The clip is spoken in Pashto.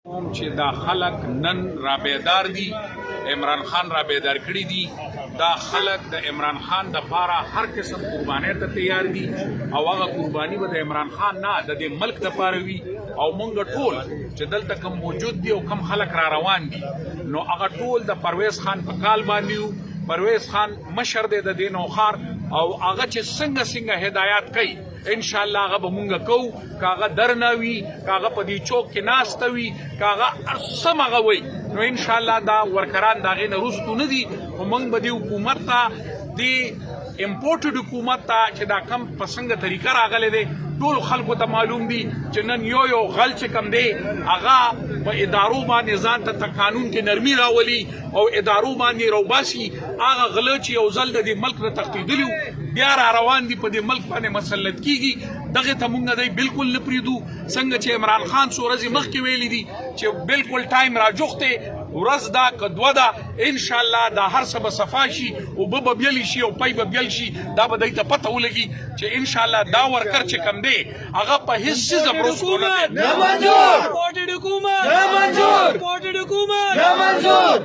چې دا خلک نن را بیدار دي، عمران خان را بیدار کړي دي. دا خلک د عمران خان د پاره هر قسم قربانۍ ته تیار دي او هغه قرباني به د عمران خان نه د دې ملک د پاره وي. او مونږ ټول چې دلته کم موجود دي او کم خلک را روان دي، نو هغه ټول د پرویز خان په کال باندې یو. پرویز خان مشر دی د دې نوخار، او هغه چې څنګه هدایت کوي ان شاء الله هغه به مونږ کوو. کاغه درنوي، کاغه په دې چوک کې ناسته وي، کاغه سمغه وي، نو ان شاء الله دا ورکران دا غي نه رستو نه دي. خو مونږ به د حکومت ته دی امپورټډ حکومت ته چې دا کم پسنګ طریقه راغلی دی، ټول خلکو ته معلوم دي چې نن یو غل چې کم دی هغه په ادارو باندې ځان ته قانون کې نرمي راولي او ادارو باندې روباسي. هغه غله چې یو ځل د ملک نه تښتېدلي بیا را روان دي په دې ملک باندې مسلط کیږي، دغه ته مونږ دی بالکل نه پریدو. څنګه چې عمران خان څو ورځې مخکې ویلي دي چې بالکل ټایم را جوخته ورځ دا کدوه ده، ان شاء الله دا هر څه به صفا شي او به بیل شي او پای به بیل شي. دا به دای ته پته ولګي چې ان شاء الله دا ورکر چې کم دی هغه په هیڅ څه زبرست نه منظور، حکومت، منظور، حکومت، منظور.